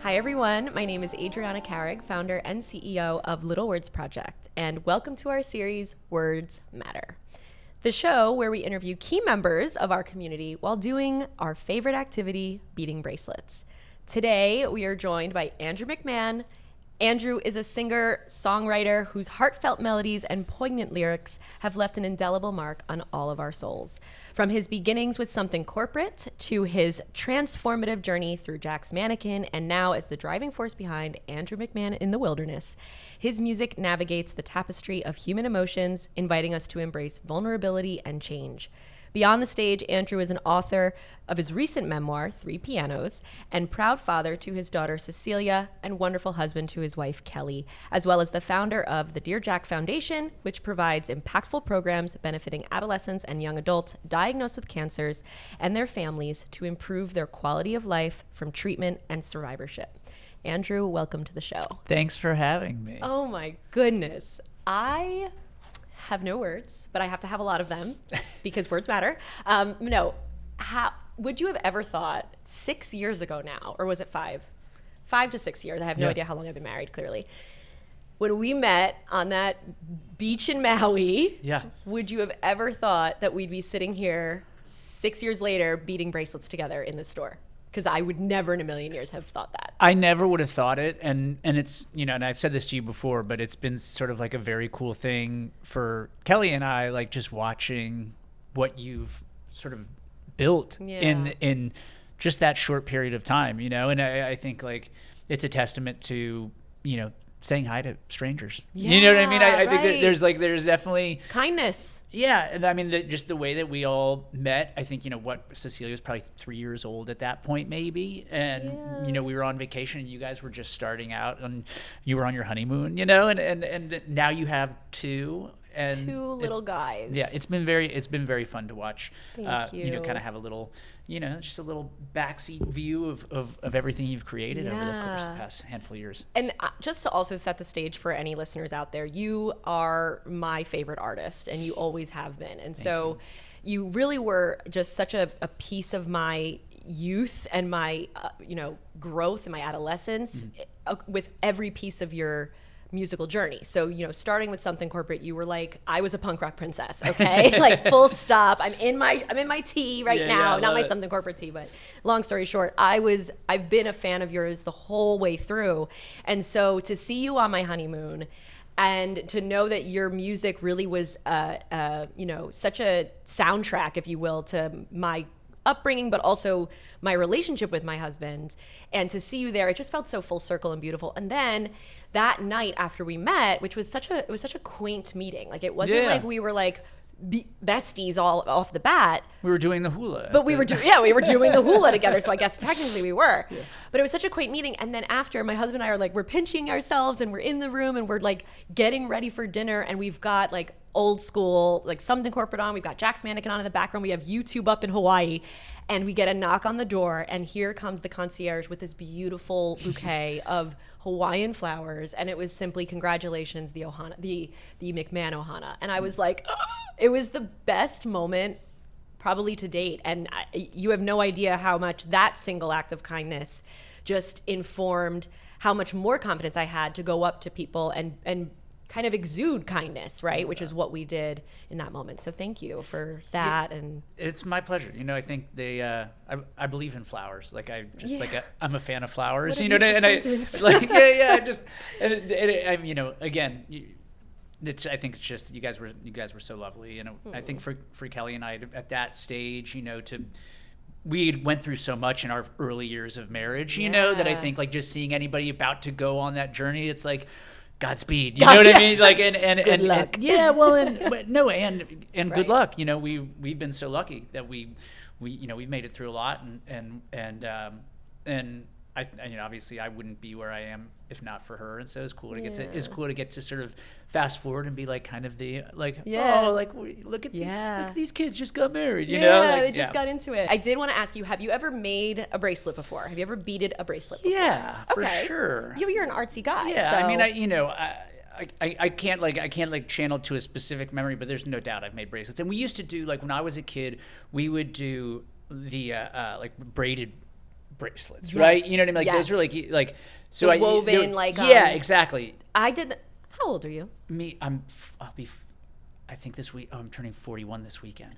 Hi everyone, my name is Adriana Carrig, founder and CEO of Little Words Project, and welcome to our series, Words Matter. The show where we interview key members of our community while doing our favorite activity, beading bracelets. Today, we are joined by Andrew McMahon. Andrew is a singer-songwriter whose heartfelt melodies and poignant lyrics have left an indelible mark on all of our souls. From his beginnings with Something Corporate to his transformative journey through Jack's Mannequin and now as the driving force behind Andrew McMahon in the Wilderness, his music navigates the tapestry of human emotions, inviting us to embrace vulnerability and change. Beyond the stage, Andrew is an author of his recent memoir, Three Pianos, and proud father to his daughter Cecilia and wonderful husband to his wife Kelly, as well as the founder of the Dear Jack Foundation, which provides impactful programs benefiting adolescents and young adults diagnosed with cancers and their families to improve their quality of life from treatment and survivorship. Andrew, welcome to the show. Thanks for having me. Oh my goodness. I have no words, but I have to have a lot of them because words matter. How would you have ever thought 6 years ago now, or was it 5 to 6 years? I have no idea how long I've been married, clearly. When we met on that beach in Maui, would you have ever thought that we'd be sitting here 6 years later beading bracelets together in the store? Because I would never in a million years have thought that. I never would have thought it. And it's, and I've said this to you before, but it's been sort of like a very cool thing for Kelly and I, like just watching what you've sort of built in just that short period of time, and I think like it's a testament to, saying hi to strangers. You know what I mean? I think that there's definitely kindness. Yeah. And I mean, just the way that we all met, I think, Cecilia was probably 3 years old at that point, maybe. And, we were on vacation and you guys were just starting out and you were on your honeymoon, and now you have two little guys. Yeah. It's been very fun to watch, Thank you. Kind of have a little, just a little backseat view of everything you've created over the course of the past handful of years. And just to also set the stage for any listeners out there, you are my favorite artist and you always have been. And so you really were just such a piece of my youth and my, growth and my adolescence with every piece of your musical journey. So, starting with Something Corporate, you were like, I was a punk rock princess, okay? Like full stop. I'm in my tea right now. Not my Something Corporate tea, but long story short, I've been a fan of yours the whole way through. And so to see you on my honeymoon and to know that your music really was such a soundtrack, if you will, to my upbringing, but also my relationship with my husband, and to see you there, it just felt so full circle and beautiful. And then that night after we met, which was such a quaint meeting. Like it wasn't like we were like besties all off the bat. We were doing the hula. But we were doing the hula together. So I guess technically we were. Yeah. But it was such a quaint meeting. And then after, my husband and I are like, we're pinching ourselves and we're in the room and we're like getting ready for dinner. And we've got like old school, like Something Corporate on. We've got Jack's Mannequin on in the background. We have YouTube up in Hawaii. And we get a knock on the door. And here comes the concierge with this beautiful bouquet of Hawaiian flowers, and it was simply congratulations, the McMahon Ohana. And I was like, oh, it was the best moment probably to date. And you have no idea how much that single act of kindness just informed how much more confidence I had to go up to people and kind of exude kindness, right? Which is what we did in that moment. So thank you for that. Yeah, and it's my pleasure. I think I believe in flowers. Like I'm a fan of flowers. What a and I like again. I think it's just you guys were so lovely. I think for Kelly and I at that stage, we went through so much in our early years of marriage, that I think like just seeing anybody about to go on that journey, it's like, Godspeed, you know what I mean? Like, and good luck. And good luck. We've been so lucky that we've made it through a lot, and I obviously I wouldn't be where I am if not for her, and so it's cool to get to sort of fast forward and be like kind of the look at these kids just got married, they just got into it. I did want to ask you, have you ever made a bracelet before? Have you ever beaded a bracelet before? Yeah, for sure. You're an artsy guy. Yeah, so. I mean, I can't channel to a specific memory, but there's no doubt I've made bracelets. And we used to do, like when I was a kid, we would do the braided bracelets, Yes. right? You know what I mean? Like Yes. those are like so The woven, like, yeah, exactly. I did. How old are you? Me, I think this week. Oh, I'm turning 41 this weekend.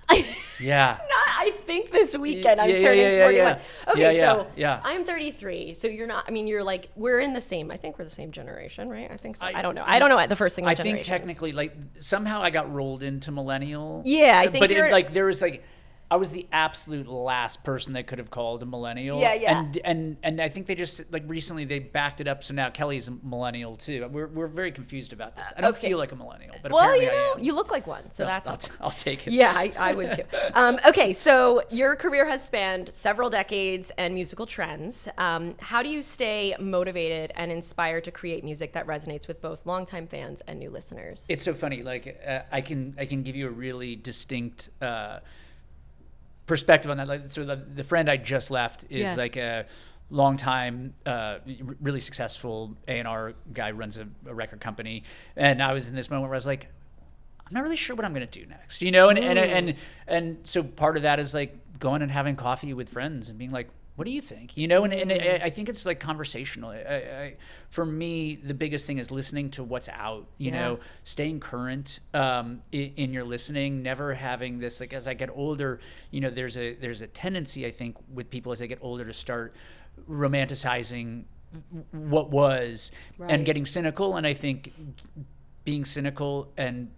Yeah. I think this weekend I'm Yeah, turning yeah, 41. yeah. Okay, Yeah, so yeah. I'm 33. So you're not. I mean, you're like we're in the same. I think we're the same generation, right? I think so. I- I don't know. I don't know what the first thing. I think technically, like somehow I got rolled into millennial. Yeah, I think but you're like there was like. I was the absolute last person that could have called a millennial. Yeah. And I think they just like recently they backed it up, so now Kelly's a millennial too. We're very confused about this. I don't Okay. feel like a millennial, but Well, apparently you know, I am. you look like one, so No, that's I'll take it. Yeah, I would too. Okay, so your career has spanned several decades and musical trends. How do you stay motivated and inspired to create music that resonates with both longtime fans and new listeners? It's so funny. Like I can give you a really distinct perspective on that. Like, so the friend I just left is like a long time, really successful A&R guy, runs a record company, and I was in this moment where I was like, I'm not really sure what I'm going to do next, you know, and so part of that is like going and having coffee with friends and being like, what do you think? You know, and I think it's like conversational. For me, the biggest thing is listening to what's out, you know, staying current in your listening, never having this, like as I get older, you know, there's a tendency, I think, with people as they get older to start romanticizing what was and getting cynical. And I think being cynical and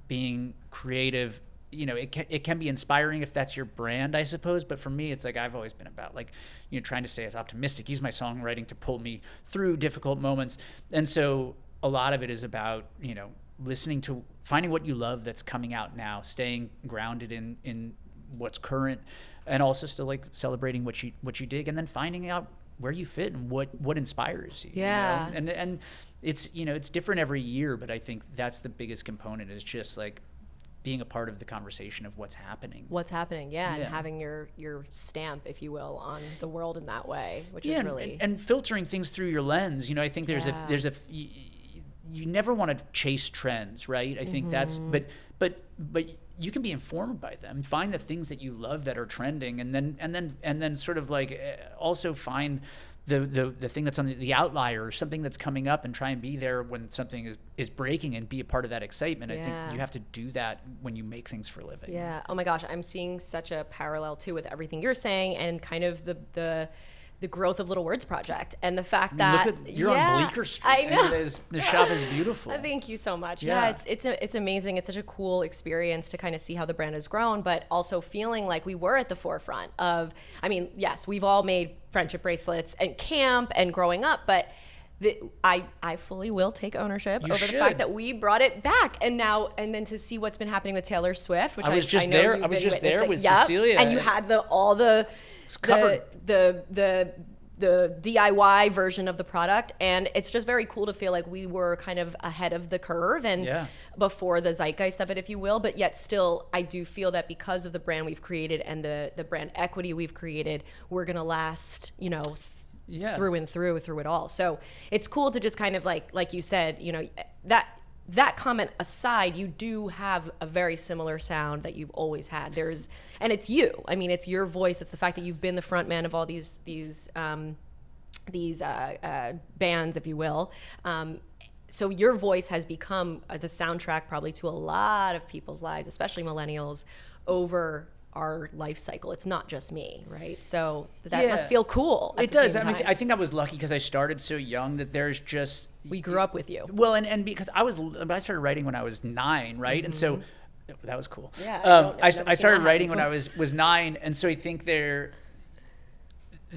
being creative, you know, it can be inspiring if that's your brand, I suppose. But for me, it's like I've always been about like, you know, trying to stay as optimistic, use my songwriting to pull me through difficult moments. And so a lot of it is about, you know, listening to finding what you love that's coming out now, staying grounded in what's current, and also still like celebrating what you dig, and then finding out where you fit and what inspires you. Yeah. You know? And it's, you know, it's different every year, but I think that's the biggest component is just like being a part of the conversation of what's happening. And having your stamp, if you will, on the world in that way, which is really and filtering things through your lens. You know, I think there's you never want to chase trends, right? I think that's but you can be informed by them. Find the things that you love that are trending, and then sort of like also find the thing that's on the outlier or something that's coming up, and try and be there when something is breaking and be a part of that excitement. I think you have to do that when you make things for a living. Yeah. Oh my gosh, I'm seeing such a parallel too with everything you're saying and kind of the growth of Little Words Project and the fact that you're on Bleecker Street. I know. The shop is beautiful. Thank you so much. Yeah. It's amazing. It's such a cool experience to kind of see how the brand has grown, but also feeling like we were at the forefront of, I mean, yes, we've all made friendship bracelets and camp and growing up, but I fully will take ownership over the fact that we brought it back, and then to see what's been happening with Taylor Swift, which I was just there. I was just there with Cecilia, and you had all the DIY version of the product, and it's just very cool to feel like we were kind of ahead of the curve and before the zeitgeist of it, if you will, but yet still I do feel that because of the brand we've created and the brand equity we've created, we're gonna last, you know, through and through it all. So it's cool to just kind of like you said, you know, that comment aside, you do have a very similar sound that you've always had. And it's you. I mean, it's your voice. It's the fact that you've been the front man of all these bands, if you will. So your voice has become the soundtrack probably to a lot of people's lives, especially millennials, over our life cycle. It's not just me, right? So that must feel cool. It does. I mean, I think I was lucky because I started so young that there's just we grew up with you. Well, and because I started writing when I was 9, right? And so that was cool. Yeah. I started writing when I was 9, and so I think there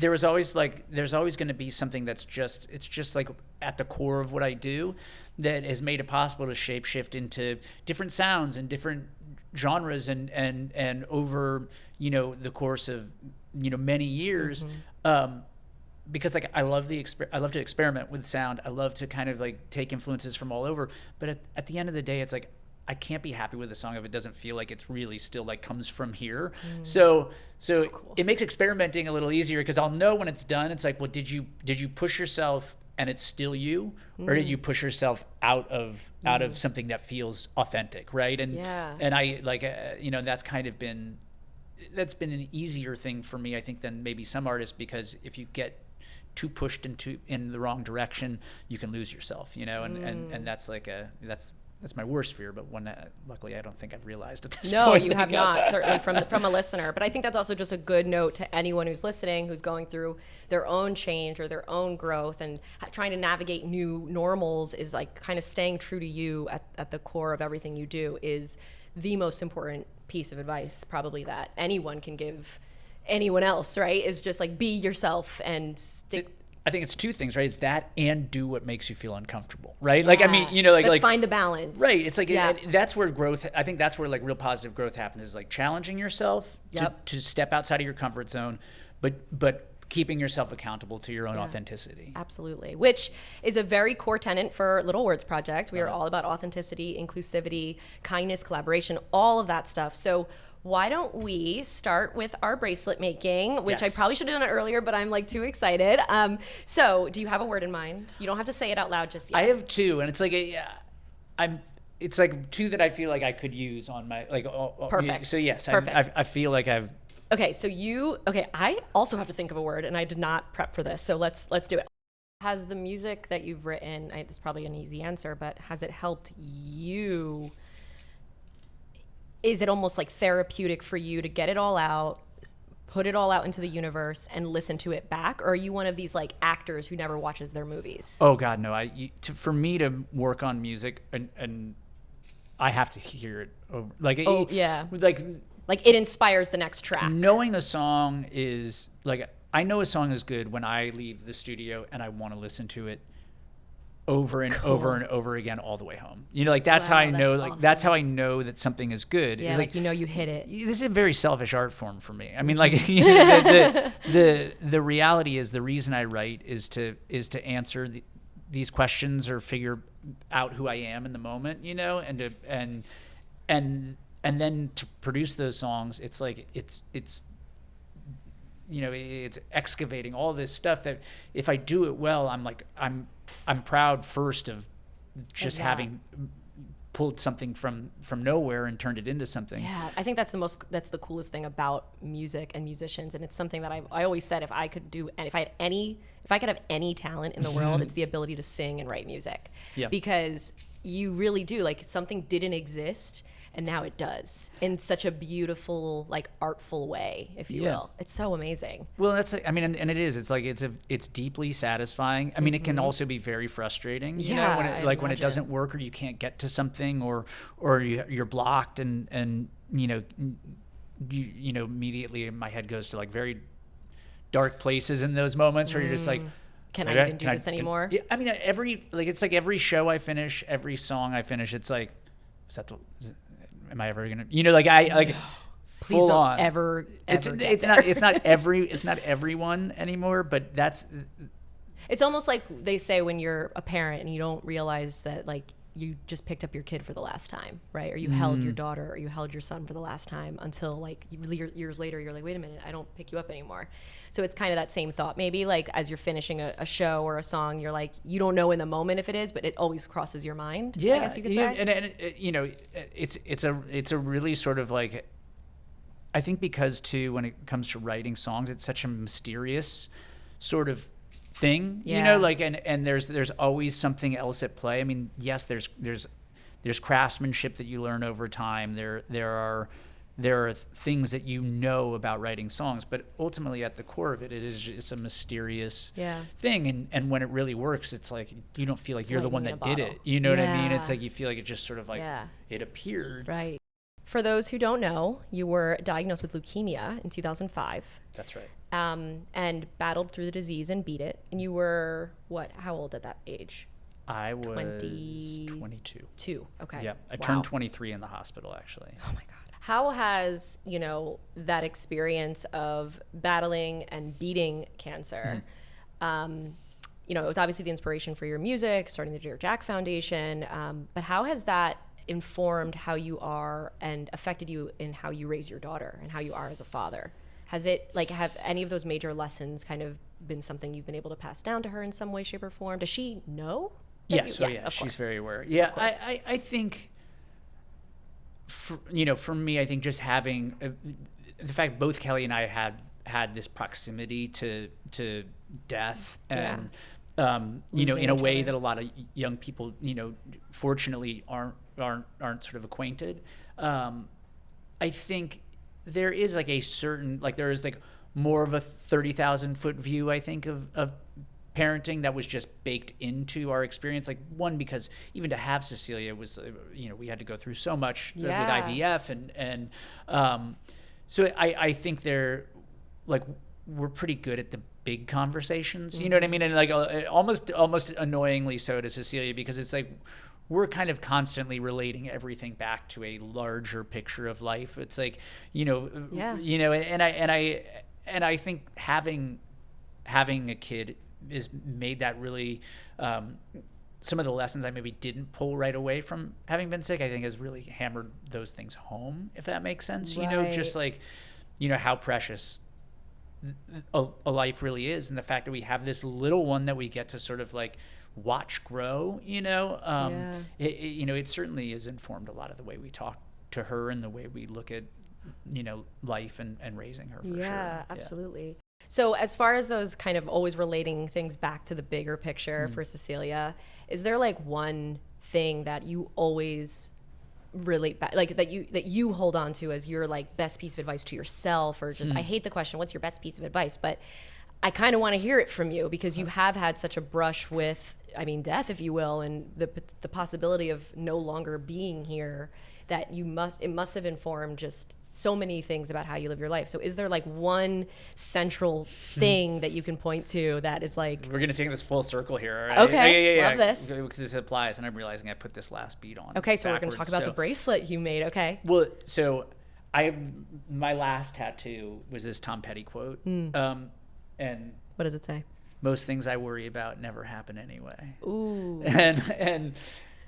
was always there's always going to be something that's just like at the core of what I do that has made it possible to shapeshift into different sounds and different genres and over, you know, the course of, you know, many years, because like I love to experiment with sound. I love to kind of like take influences from all over, but at the end of the day, it's like I can't be happy with a song if it doesn't feel like it's really still like comes from here. So cool. It makes experimenting a little easier because I'll know when it's done. It's like, well, did you push yourself and it's still you, or did you push yourself out of something that feels authentic, right? And I like, you know, that's kind of been that's been an easier thing for me, I think, than maybe some artists, because if you get too pushed in the wrong direction, you can lose yourself, and that's like that's my worst fear, but one that luckily I don't think I've realized at this point. No, you have not, certainly from a listener. But I think that's also just a good note to anyone who's listening, who's going through their own change or their own growth and trying to navigate new normals, is like kind of staying true to you at the core of everything you do is the most important piece of advice probably that anyone can give anyone else, right? Is just like be yourself and stick. I think it's two things, right? It's that and do what makes you feel uncomfortable, right? Like, I mean, like find the balance. Right. It's like, that's where growth, I think that's where like real positive growth happens, is like challenging yourself to step outside of your comfort zone, but keeping yourself accountable to your own authenticity. Absolutely. Which is a very core tenet for Little Words Project. We are all about authenticity, inclusivity, kindness, collaboration, all of that stuff. So why don't we start with our bracelet making, which I probably should have done it earlier, but I'm like too excited. So do you have a word in mind? You don't have to say it out loud just yet. I have two, and it's like it's like two that I feel like I could use on my Perfect. So yes, Perfect. I feel like I've. Okay, so I also have to think of a word, and I did not prep for this, so let's do it. Has the music that you've written, it's probably an easy answer, but has it helped you? Is it almost like therapeutic for you to get it all out, put it all out into the universe, and listen to it back? Or are you one of these like actors who never watches their movies? Oh God, no. For me to work on music, and I have to hear it over. Like, like it inspires the next track. Knowing the song is like, I know a song is good when I leave the studio and I want to listen to it over and over and over again all the way home. That's how I know. Like, awesome. That's how I know that something is good. Yeah, like you hit it. This is a very selfish art form for me. I mean, like, the reality is, the reason I write is to answer these questions or figure out who I am in the moment. And then to produce those songs, it's like it's excavating all this stuff that if I do it well, I'm proud first of just having pulled something from nowhere and turned it into something. Yeah, I think that's the coolest thing about music and musicians, and it's something that I always said, if I could have any talent in the world, it's the ability to sing and write music. Yeah. Because you really do, like, something didn't exist and now it does, in such a beautiful, like, artful way, if you will. It's so amazing. Well, and it is. It's like it's deeply satisfying. I mean, it can also be very frustrating. When it doesn't work, or you can't get to something, or you're blocked, and immediately my head goes to like very dark places in those moments where you're just like, can I even do this anymore? Yeah, I mean, it's like every show I finish, every song I finish, it's like, am I ever gonna, Please full don't on ever it's not everyone anymore, but it's almost like they say when you're a parent and you don't realize that, like, you just picked up your kid for the last time, right? Or you held your daughter, or you held your son for the last time, until like years later you're like, wait a minute, I don't pick you up anymore. So it's kind of that same thought, maybe, like, as you're finishing a show or a song, you're like, you don't know in the moment if it is, but it always crosses your mind. Yeah, I guess you could say. And it's a really sort of like, I think, because too, when it comes to writing songs, it's such a mysterious sort of thing, and there's always something else at play. I mean, yes, there's craftsmanship that you learn over time. There are things that about writing songs, but ultimately at the core of it is just a mysterious thing. And when it really works, it's like you don't feel like you're the one that did it. You know what I mean? It's like you feel like it just sort of like it appeared. Right. For those who don't know, you were diagnosed with leukemia in 2005. That's right. And battled through the disease and beat it. And you were how old at that age? I was 22. Okay. Yeah. I turned 23 in the hospital, actually. Oh my God. How has, that experience of battling and beating cancer, it was obviously the inspiration for your music, starting the Dear Jack Foundation, but how has that informed how you are and affected you in how you raise your daughter and how you are as a father? Has it, have any of those major lessons kind of been something you've been able to pass down to her in some way, shape, or form? Does she know? Yes, she's very aware. Yeah, I think, for me, I think just having the fact both Kelly and I had this proximity to death, and you know, in a way that a lot of young people, you know, fortunately aren't sort of acquainted. I think there is like a certain, like there is like more of a 30,000 foot view, I think, of parenting that was just baked into our experience. Like, one, because even to have Cecilia was, you know, we had to go through so much with IVF, and so I think they're like, we're pretty good at the big conversations, you know what I mean? And like almost annoyingly so to Cecilia, because it's like we're kind of constantly relating everything back to a larger picture of life. It's like, you know, and I think having a kid is made that really, some of the lessons I maybe didn't pull right away from having been sick, I think has really hammered those things home, if that makes sense. Right. You know, just like, you know, how precious a life really is, and the fact that we have this little one that we get to sort of like watch grow, you know, you know, it certainly has informed a lot of the way we talk to her and the way we look at, you know, life and raising her, for sure. Yeah, absolutely. So as far as those kind of always relating things back to the bigger picture for Cecilia, is there like one thing that you always relate back, like that you hold on to as your like best piece of advice to yourself, or just I hate the question, what's your best piece of advice, but I kind of want to hear it from you, because you have had such a brush with, I mean, death, if you will, and the possibility of no longer being here, that it must have informed just so many things about how you live your life. So is there like one central thing that you can point to that is like... We're going to take this full circle here, right? Okay, love this. Because this applies, and I'm realizing I put this last bead on. Okay, so we're going to talk about the bracelet you made, okay. Well, so my last tattoo was this Tom Petty quote. And what does it say? Most things I worry about never happen anyway. Ooh. And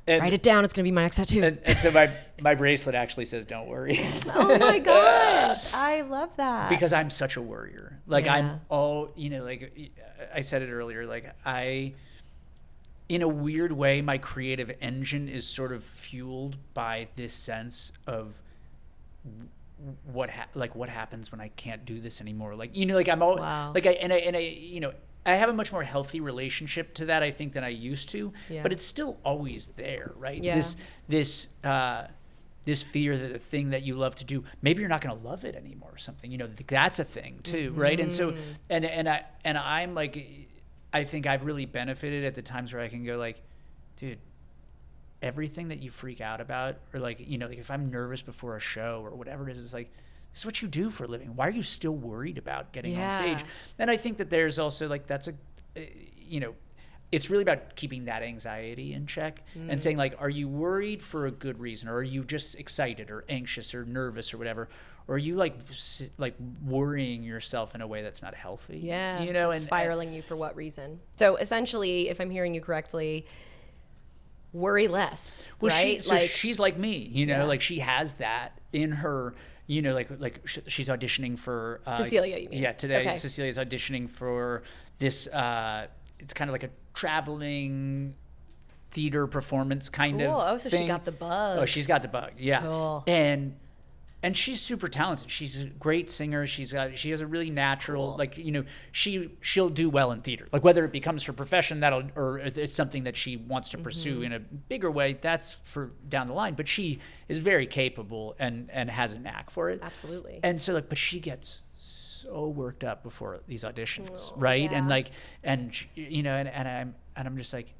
write it down. It's going to be my next tattoo. And so my bracelet actually says, "Don't worry." Oh my gosh. I love that. Because I'm such a worrier. Like I'm all, you know, like I said it earlier, like in a weird way, my creative engine is sort of fueled by this sense of what happens when I can't do this anymore. Like, you know, like I'm all like I you know, I have a much more healthy relationship to that, I think, than I used to, but it's still always there, right? Yeah. This fear that the thing that you love to do, maybe you're not going to love it anymore or something, you know, that's a thing too, right? And so, and I'm like, I think I've really benefited at the times where I can go like, dude, everything that you freak out about, or like, you know, like if I'm nervous before a show or whatever it is, it's like, this is what you do for a living. Why are you still worried about getting on stage? And I think that there's also like, that's you know, it's really about keeping that anxiety in check and saying like, are you worried for a good reason? Or are you just excited or anxious or nervous or whatever? Or are you like worrying yourself in a way that's not healthy? Yeah. You know, and spiraling you for what reason? So essentially, if I'm hearing you correctly, worry less, right? She's like me, you know, like she has that in her. You know, like she's auditioning for Cecilia, you mean? Yeah, today okay. Cecilia's auditioning for this. It's kind of like a traveling theater performance kind of. Oh, so thing. She got the bug. Oh, she's got the bug. Yeah, cool. And she's super talented. She's a great singer. She has a really natural, like, you know, she'll do well in theater. Like whether it becomes her profession, or it's something that she wants to pursue in a bigger way, that's for down the line. But she is very capable and has a knack for it. Absolutely. And so like, but she gets so worked up before these auditions, right? Yeah. And like, you know, and I'm just like,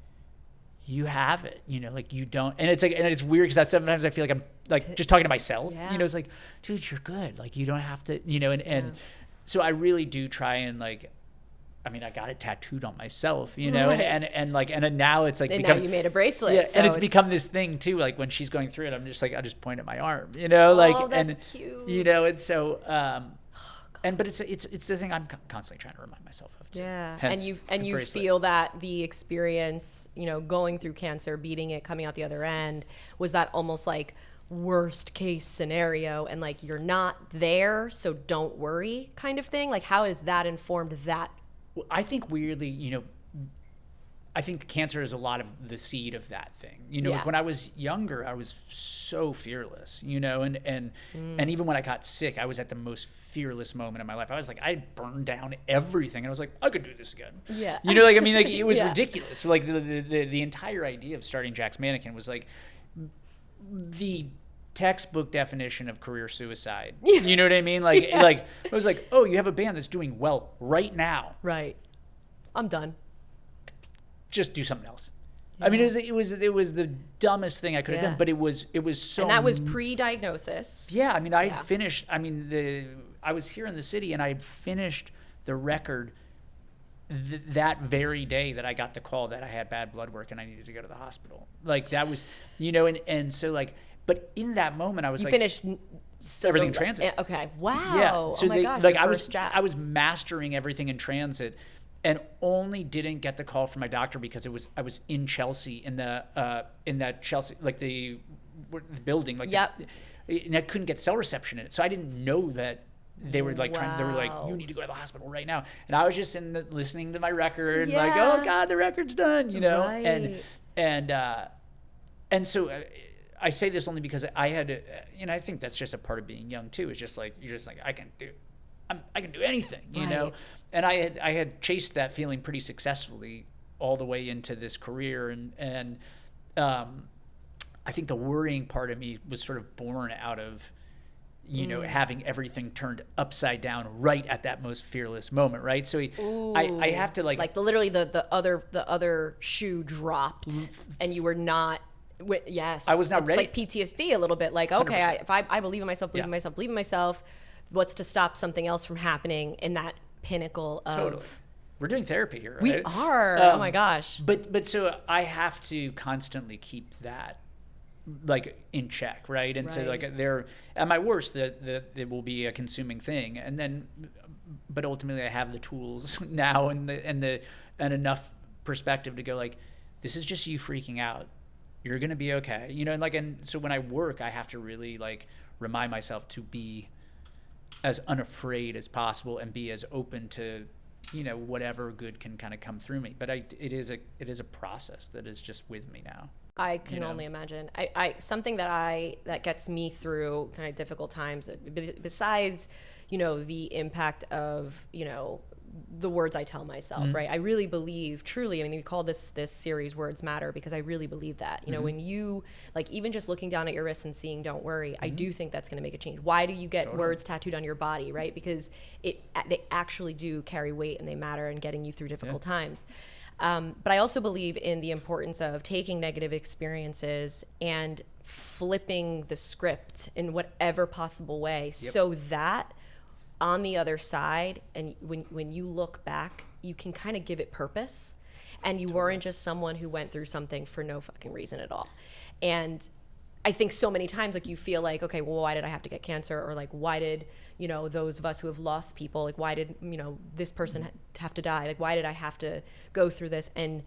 you have it, you know, like you don't, and it's like, and it's weird because sometimes I feel like I'm like just talking to myself, you know, it's like, dude, you're good. Like you don't have to, you know, and so I really do try and like, I mean, I got it tattooed on myself, you know, and now it's like, now you made a bracelet. Yeah, so and it's become this thing too. Like when she's going through it, I'm just like, I just point at my arm, you know, like, that's cute. You know, and so, but it's the thing I'm constantly trying to remind myself of too. Yeah, Hence and you bracelet. feel that the experience, you know, going through cancer, beating it, coming out the other end, was that almost like worst case scenario, and like you're not there, so don't worry, kind of thing. Like how has that informed that? I think weirdly, you know, I think cancer is a lot of the seed of that thing. You know, Yeah. like when I was younger, I was so fearless, you know, and even when I got sick, I was at the most fearless moment in my life. I was like, I burned down everything. And I was like, I could do this again. Yeah. You know, like, I mean, like it was Yeah. ridiculous. Like the entire idea of starting Jack's Mannequin was like the textbook definition of career suicide. You know what I mean? Like, like it was like, oh, you have a band that's doing well right now. Right. I'm done. Just do something else. Yeah. I mean, it was the dumbest thing I could have Yeah. done, but it was so. And that was pre-diagnosis. Yeah, I mean, I Yeah. finished. I mean, I was here in the city, and I had finished the record that very day that I got the call that I had bad blood work and I needed to go to the hospital. Like that was, you know, and so like, but in that moment, I was like, Finished everything in transit. Okay. Wow. Yeah. oh So my gosh. like your I first was jazz. I was mastering everything in transit, and only didn't get the call from my doctor because I was in Chelsea in that Chelsea, like the building, like Yep. and I couldn't get cell reception in it, so I didn't know that they were like they were like, Wow. you need to go to the hospital right now, and I was just listening to my record and like, Yeah. oh God, the record's done, you know. Right. And so I say this only because I had to, you know, I think that's just a part of being young too. It's just like you're just like I can do anything, you know. Right. And I had chased that feeling pretty successfully all the way into this career, and I think the worrying part of me was sort of born out of, you know, having everything turned upside down right at that most fearless moment, right? So I have to like literally the other shoe dropped and you were not. Yes, I was not it's ready. Like PTSD a little bit. Like, okay, 100%. if I believe in myself, believe in Yeah. myself, believe in myself. What's to stop something else from happening in that pinnacle of? Totally. We're doing therapy here, right? We are. Oh my gosh. But so I have to constantly keep that like in check, right? And so Right. like they're at my worst, that it will be a consuming thing, and then, but ultimately I have the tools now and enough perspective to go like, this is just you freaking out. You're gonna be okay, you know. And so when I work, I have to really like remind myself to be as unafraid as possible and be as open to, you know, whatever good can kind of come through me. But it is a process that is just with me now. I can you know? only imagine. I something that gets me through kind of difficult times, besides, you know, the impact of, you know, the words I tell myself, right? I really believe, truly, I mean, we call this series Words Matter because I really believe that. You know, when you, like, even just looking down at your wrist and seeing "Don't worry," I do think that's going to make a change. Why do you get words tattooed on your body, right? Because they actually do carry weight and they matter in getting you through difficult times. But I also believe in the importance of taking negative experiences and flipping the script in whatever possible way so that on the other side, and when you look back, you can kind of give it purpose, and you weren't just someone who went through something for no fucking reason at all. And I think so many times, like, you feel like, okay, well, why did I have to get cancer? Or like, why did, you know, those of us who have lost people, like, why did, you know, this person have to die? Like, why did I have to go through this? And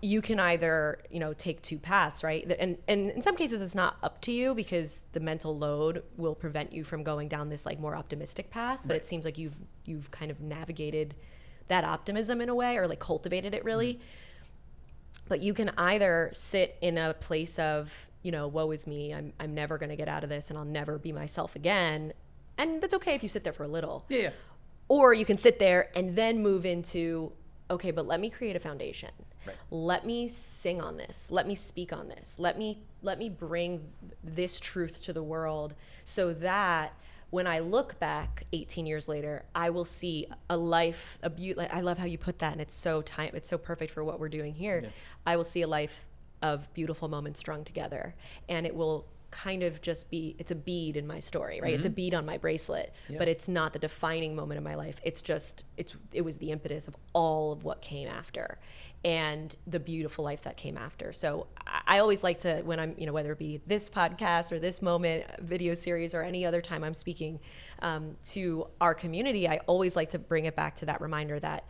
you can either, you know, take two paths, right? And in some cases it's not up to you because the mental load will prevent you from going down this like more optimistic path. But it seems like you've kind of navigated that optimism in a way, or like cultivated it really. But you can either sit in a place of, you know, woe is me, I'm never going to get out of this and I'll never be myself again. And that's okay if you sit there for a little. Yeah. Or you can sit there and then move into, okay, but let me create a foundation. Right. Let me sing on this. Let me speak on this. Let me bring this truth to the world so that when I look back 18 years later, I will see a life, a beauty. Like, I love how you put that, and it's so perfect for what we're doing here. Yeah. I will see a life of beautiful moments strung together, and it will kind of just be, it's a bead in my story, right? It's a bead on my bracelet, but it's not the defining moment of my life. It's just, it was the impetus of all of what came after and the beautiful life that came after. So I always like to, when I'm, you know, whether it be this podcast or this moment video series or any other time I'm speaking to our community, I always like to bring it back to that reminder that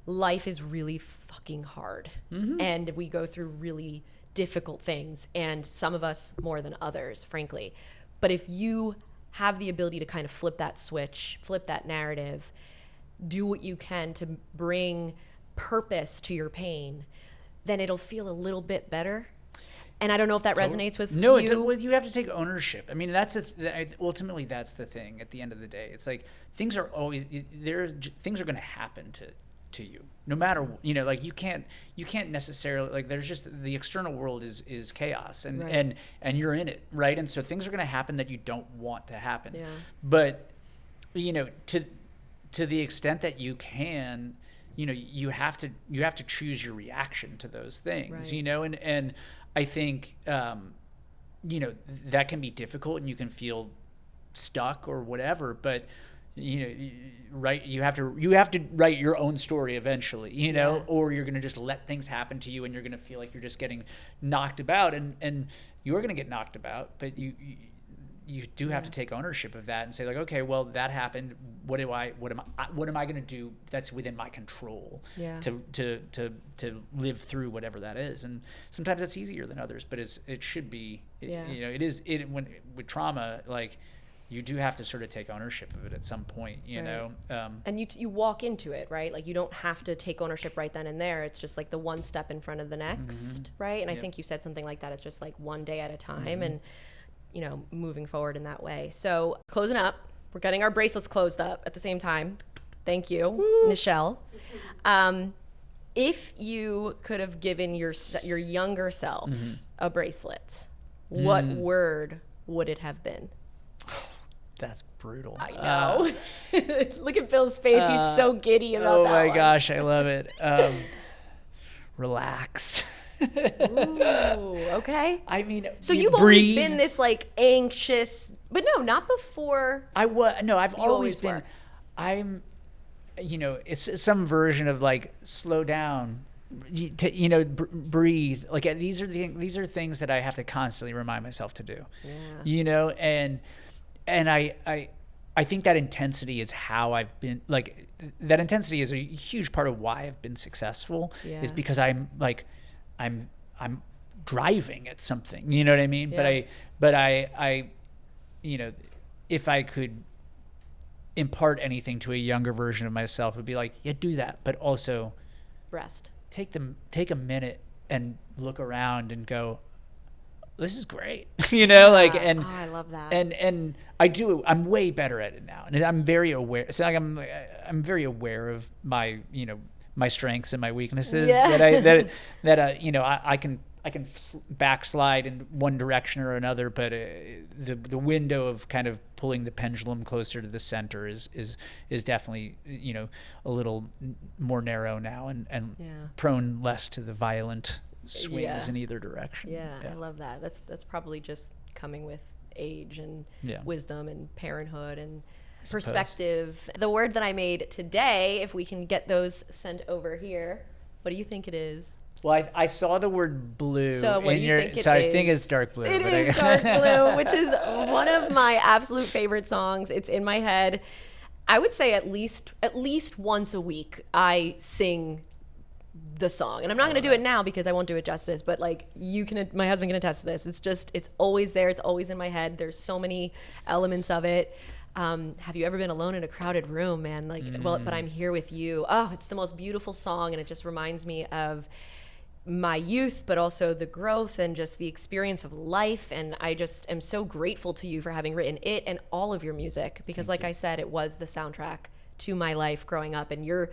life is really fucking hard, and we go through really difficult things, and some of us more than others, frankly. But if you have the ability to kind of flip that switch, flip that narrative, do what you can to bring purpose to your pain, then it'll feel a little bit better. And I don't know if that resonates with no, you. you have to take ownership. I mean, ultimately that's the thing. At the end of the day, it's like things are always things are going to happen to you, no matter, like you can't necessarily, like, there's just, the external world is chaos, and right. and you're in it, right? And so things are going to happen that you don't want to happen. Yeah. But to the extent that you can, you have to choose your reaction to those things, right. and I think, that can be difficult and you can feel stuck or whatever, but right, you have to write your own story eventually, or you're going to just let things happen to you and you're going to feel like you're just getting knocked about, and you're going to get knocked about, but you do have to take ownership of that and say, like, okay, well, that happened. What am I going to do that's within my control to live through whatever that is? And sometimes that's easier than others, but it should be. When with trauma, like, you do have to sort of take ownership of it at some point, and you walk into it, right? Like, you don't have to take ownership right then and there. It's just like the one step in front of the next, right? And I think you said something like that. It's just like one day at a time, and moving forward in that way. So closing up, we're getting our bracelets closed up at the same time. Thank you, Woo. Michelle. If you could have given your younger self a bracelet, what word would it have been? That's brutal. I know. Look at Bill's face. He's so giddy about that. Oh my gosh, I love it. Relax. Ooh, okay. I mean, so you've breathe. always been this, like, anxious, but no, not before. I've always been. I'm, it's some version of, like, slow down, breathe. Like, these are things that I have to constantly remind myself to do. Yeah. And I think that intensity is how I've been, like, that intensity is a huge part of why I've been successful, is because I'm driving at something, you know what I mean? Yeah. But I if I could impart anything to a younger version of myself, it would be like, yeah, do that, but also rest. Take a minute and look around and go, this is great. I love that. And I'm way better at it now. And I'm very aware. It's like I'm very aware of my, my strengths and my weaknesses, that I can backslide in one direction or another, but the window of kind of pulling the pendulum closer to the center is definitely, a little more narrow now, and prone less to the violent swings in either direction. I love that. That's probably just coming with age and wisdom and parenthood and perspective. The word that I made today, if we can get those sent over here, what do you think it is? Well, I saw the word blue. So what do you think it is? I think it's dark blue. It is dark blue, which is one of my absolute favorite songs. It's in my head. I would say at least once a week I sing the song, and I'm not going to do it now because I won't do it justice, but, like, my husband can attest to this. It's always there. It's always in my head. There's so many elements of it. Have you ever been alone in a crowded room, man? Like, well, but I'm here with you. Oh, it's the most beautiful song, and it just reminds me of my youth, but also the growth and just the experience of life. And I just am so grateful to you for having written it and all of your music, because like I said, it was the soundtrack to my life growing up, and you're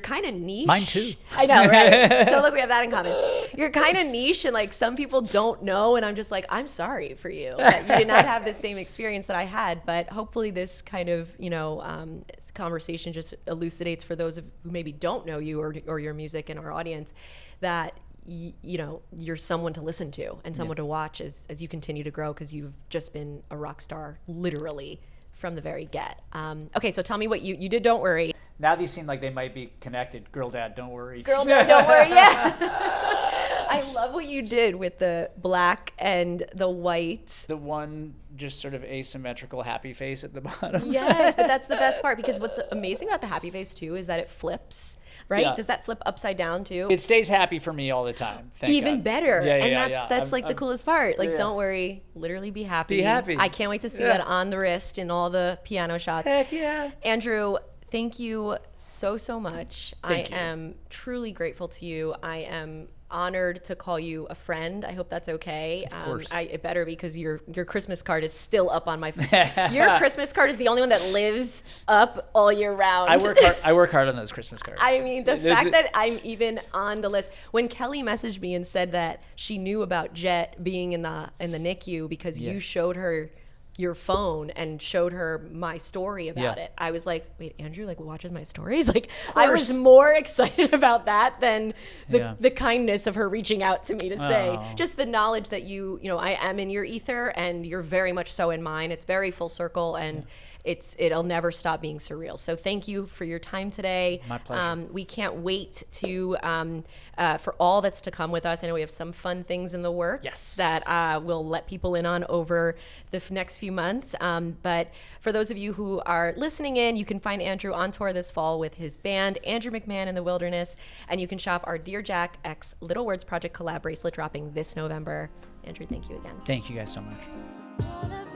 kind of niche. Mine too. I know, right? So look, we have that in common. You're kind of niche, and, like, some people don't know, and I'm just like, I'm sorry for you that you did not have the same experience that I had. But hopefully this kind of conversation just elucidates for those who maybe don't know you or your music in our audience, that you're someone to listen to and someone to watch as you continue to grow, because you've just been a rock star, literally, from the very get. Okay, so tell me what you did. Don't worry. Now these seem like they might be connected. Girl, Dad, don't worry. Girl, Dad, don't worry. Yeah. I love what you did with the black and the white. The one just sort of asymmetrical happy face at the bottom. Yes, but that's the best part, because what's amazing about the happy face too is that it flips. Right? Yeah. Does that flip upside down too? It stays happy for me all the time. Even God. better. And that's like the coolest part. Like, don't worry, literally be happy. Be happy. I can't wait to see that on the wrist in all the piano shots. Heck yeah. Andrew, thank you so much. I am truly grateful to you. I am honored to call you a friend. I hope that's okay. Of course. It better, because your Christmas card is still up on my phone. Your Christmas card is the only one that lives up all year round. I work hard on those Christmas cards. I mean, the fact that I'm even on the list. When Kelly messaged me and said that she knew about Jet being in the NICU because you showed her your phone and showed her my story about it, I was like, wait, Andrew like watches my stories? Like, I was more excited about that than the kindness of her reaching out to me to say, just the knowledge that you know, I am in your ether and you're very much so in mine. It's very full circle, and it'll never stop being surreal. So thank you for your time today. My pleasure. We can't wait to for all that's to come with us. I know we have some fun things in the works that we'll let people in on over the next few months. But for those of you who are listening in, you can find Andrew on tour this fall with his band, Andrew McMahon in the Wilderness, and you can shop our Dear Jack x Little Words Project collab bracelet dropping this November. Andrew, thank you again. Thank you guys so much.